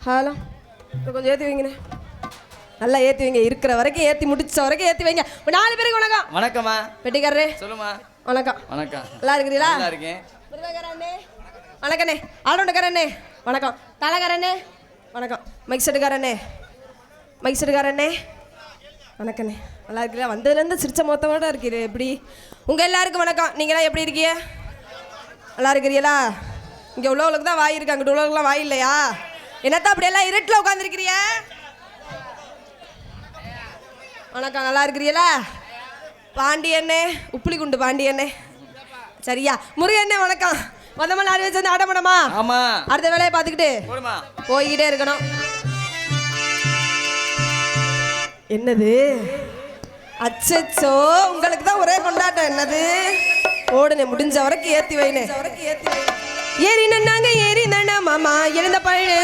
Hello கொஞ்சம் ஏற்றி வைங்கண்ணே. நல்லா ஏற்றி வைங்க, இருக்கிற வரைக்கும் ஏற்றி முடிச்ச வரைக்கும் ஏற்றி வைங்க. 4 பேருக்கு வணக்கம். வணக்கம்மா. பெட்டிக்காரரே சொல்லுமா. வணக்கம். வணக்கம். நல்லா இருக்கிறீங்களா? நல்லா இருக்கேன். மிருதகாரண்ணே வணக்கண்ணே. ஆல்ரவுண்டக்காரண்ணே வணக்கம். தலைக்காரண்ணே வணக்கம். மைக் செட்டுக்காரண்ணே வணக்கண்ணே. நல்லா இருக்கிறீங்களா? வந்ததுலேருந்து சிரிச்ச மொத்தமாக இருக்கிறீ. எப்படி உங்கள் எல்லாருக்கும் வணக்கம். நீங்களாம் எப்படி இருக்கீங்க? நல்லா இருக்கிறீங்களா? இங்கே உள்ளவங்களுக்கு தான் வாய் இருக்கு, அங்கிட்ட உள்ளவங்களுக்குலாம் வாய் இல்லையா? என்னத்தான் அப்படியெல்லாம் இருட்டில் உட்காந்துருக்கிறீங்க? வணக்கம். நல்லா இருக்கிறீங்களா? பாண்டியண்ணே உப்புளிக்குண்டு பாண்டியண்ணே சரியா? முருகண்ணே வணக்கம். வந்தமா 4 வச்சு வந்து ஆடமாடமா? ஆமா. அடுத்த வேலையை பார்த்துக்கிட்டு போய்கிட்டே இருக்கணும். என்னது அச்சோ, உங்களுக்கு தான் ஒரே கொண்டாட்டம். என்னது ஓடுனே, முடிஞ்ச வரைக்கும் ஏற்றி வைனே. ஏறி நன்னாங்க ஏறி நன்னா மாமா எழுந்த பழனு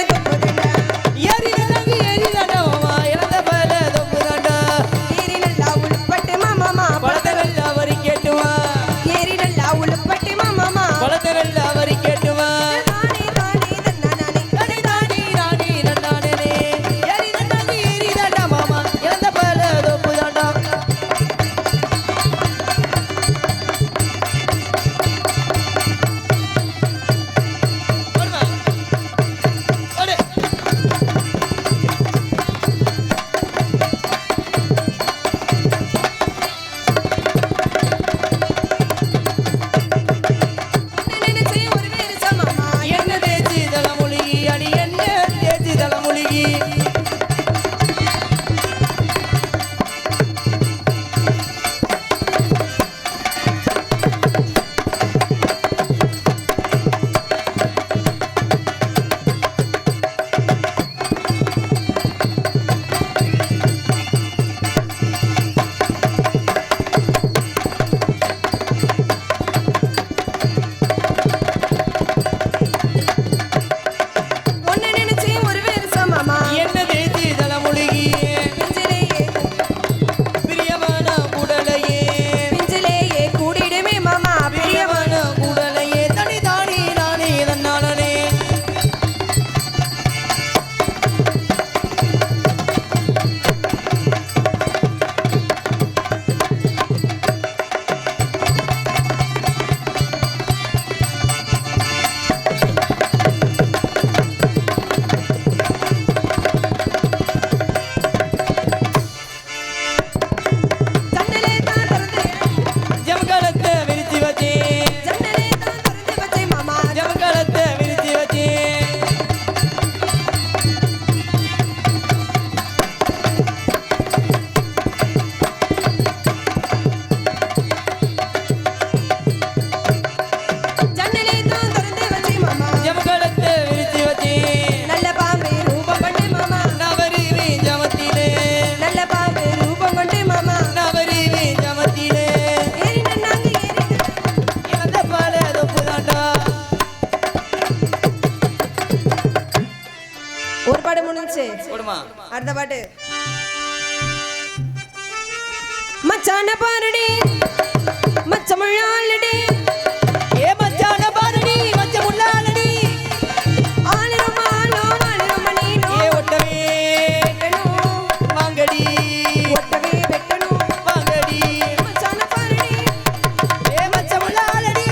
ஏறி நன்னாங்க ஏறி நன்னா மாமா எழுந்த பழனு தொப்புதாண்டா. ஏறி நல்லா உள்பட்டு மாமா பழத்தை நல்லா வரி கேட்டுவா. ஏறி நல்லா உள்பட்டு மாமா பழத்தை நல்லா வரி கேட்டுவா. அடுத்த பாட்டு மச்சான பாருடி மச்சமுள்ளாலடி. ஏ மச்சான பாருடி மச்சமுள்ளாலடி. ஆலிரும் ஆலோ ஆலிரும் மணினோ. ஏ ஒட்டவே வெட்டணும் வாங்கடி. ஒட்டவே வெட்டணும் வாங்கடி. மச்சான பாருடி ஏ மச்சமுள்ளாலடி.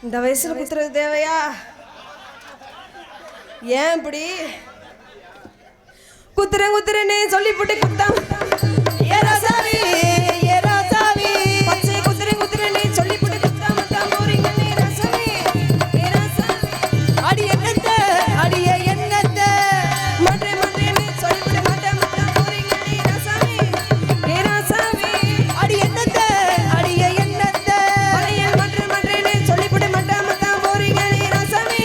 இந்த வயசுல குத்துறது தேவையா? ஏன் இப்படி குத்துறேன்னு சொல்லி போட்டு குத்தாம பச்சை குத்துறேன்னு சொல்லி போட்டு குத்தாம தான் போறீங்க நீ ரசமே. அடி என்னத்த அடிய என்னத்த மற்றேன்னு சொல்லி போட்டு மாட்டாம தான் போறீங்க நீ ரசமே. அடி என்னத்த அடிய என்னத்த வளையல் மற்றேன்னு சொல்லி போட்டு மாட்டாம தான் போறீங்க நீ ரசமே.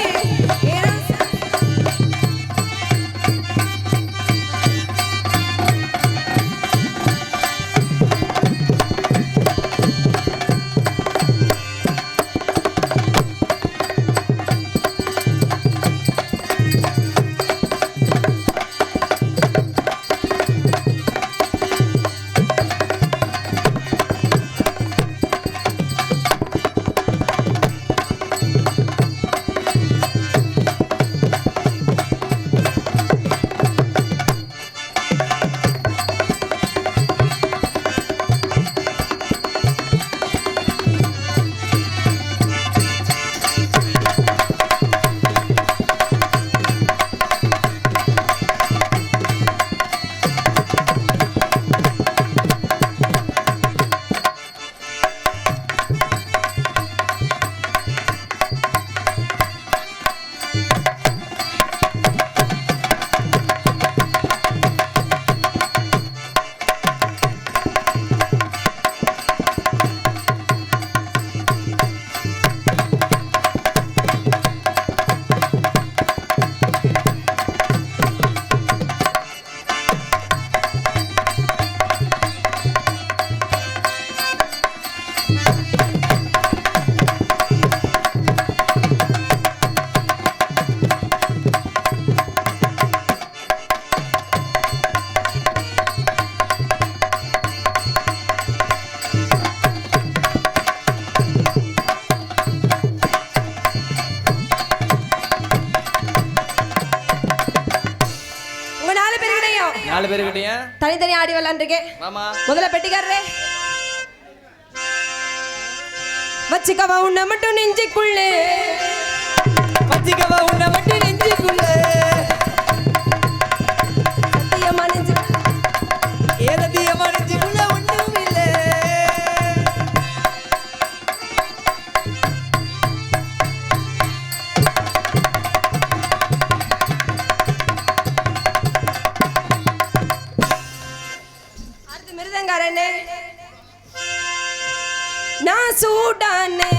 நாலு பேருக்கிட்டயா தனித்தனி ஆடி விளாண்டுருக்கேன். மாமா முதல்ல பெட்டிக்காரரே வச்சுக்கவா உன்னை மட்டும் நெஞ்சுக்குள்ளே வச்சுக்கவா உன்னை மட்டும் நெஞ்சுக்குள்ள சத்தியமா நெஞ்சு ஏதத்தியமா நெஞ்சுக்குள்ள ஒண்ணும் இல்லை. அடுத்து மிருதங்காரனே நான் சூடானே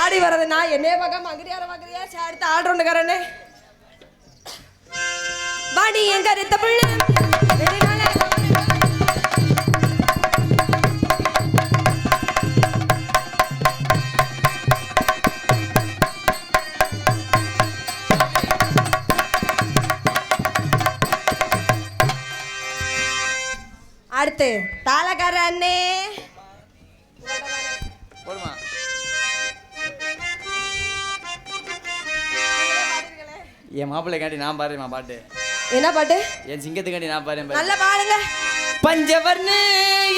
ஆடி வர்றது நான் என்னைய பார்க்காம அங்கிரியார பார்க்கறியா? அடுத்து ஆடுறோண்டுக்காரனே வாடி எங்க ரத்த புள்ள அடுத்து தாளக்கார அண்ணே போடுமா என் மாப்பிள்ளைக்காண்டி நான் பாடுறேன் பாட்டு. என்ன பாட்டு? என் சிங்கத்துக்காண்டி நான் பாடுறேன். நல்லா பாடுங்க. பஞ்சவர்ண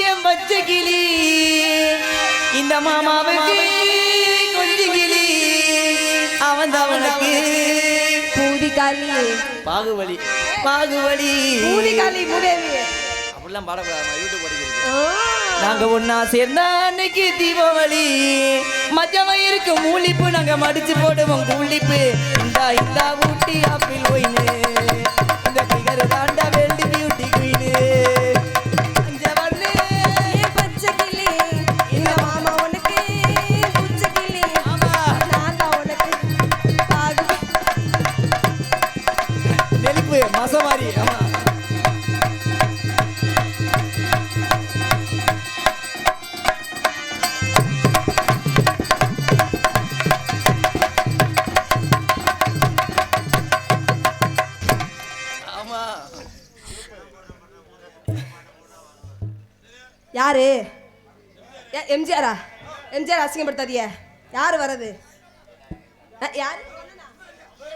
என் பச்சை கிளி இந்த மாமாவுக்கு கொஞ்சி கிளி அவன் தான் உனக்கு பூதிகாலி பாகுபலி பாகுபலி பூதிகாலி பூதேவி அப்படிலாம் பாடக்கூடாது. யூடியூப் படிக்கிறது நாங்க ஒன்னா சேர்ந்தா அன்னைக்கு தீபாவளி மஜமா இருக்கு மூலிப்பு நாங்க மடிச்சு போடுவோம் கூலிப்பு இந்தா இந்தா ஊட்டி ஆப்பிள் ஒயினு இந்த பிகர் தாண்டா வெள்ளி பியூட்டி குயினு பச்சை கிளி இந்த மாமா உனக்கு புச்சை கிளி நான் தான் உனக்கு பாகு நெருப்பு மசமாரி. ஆமா யாரு எம்ஜிஆரா? எம்ஜிஆர் அசிங்கப்படுத்தாதிய. யார் வர்றது? யார்?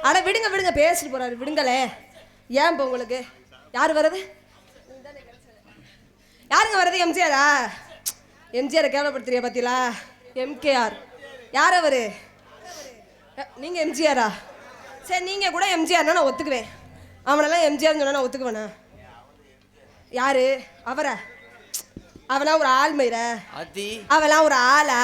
அட விடுங்க விடுங்க, பேசிட்டு போறாரு, விடுங்களே. ஏன் இப்போ உங்களுக்கு யார் வர்றது? யாருங்க வர்றது? எம்ஜிஆரா? எம்ஜிஆரை கேவலப்படுத்துறியா பார்த்தீங்களா? எம்கேஆர் யார் அவரு? நீங்கள் எம்ஜிஆரா? சரி, நீங்கள் கூட எம்ஜிஆர்னா நான் ஒத்துக்குவேன். அவனெல்லாம் எம்ஜிஆர்னு சொன்னா நான் ஒத்துக்குவேண்ணா. யாரு அவரா? அவெல்லாம் ஒரு ஆள் மயிர. அவெல்லாம் ஒரு ஆளா?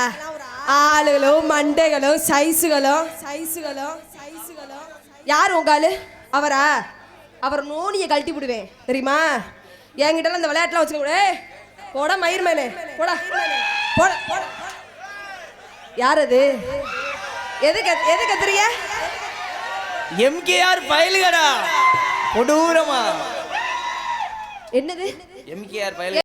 ஆளுகளும் மண்டைகளும் சைஸுகளும் சைஸுகளும் சைஸுகளும். யார் உங்க ஆளு? அவரா? அவர் நோனியை கழட்டி விடுவேன் தெரியுமா? என்கிட்ட இந்த விளையாட்டுலாம் வச்சுக்க. போட மயிர் மேனே, போடா போட போட. யார் அது? எது கத்துறிய? எம்கேஆர் பயலுகடா, கொடூரமா. என்னது எம்கேஆர் பயலு?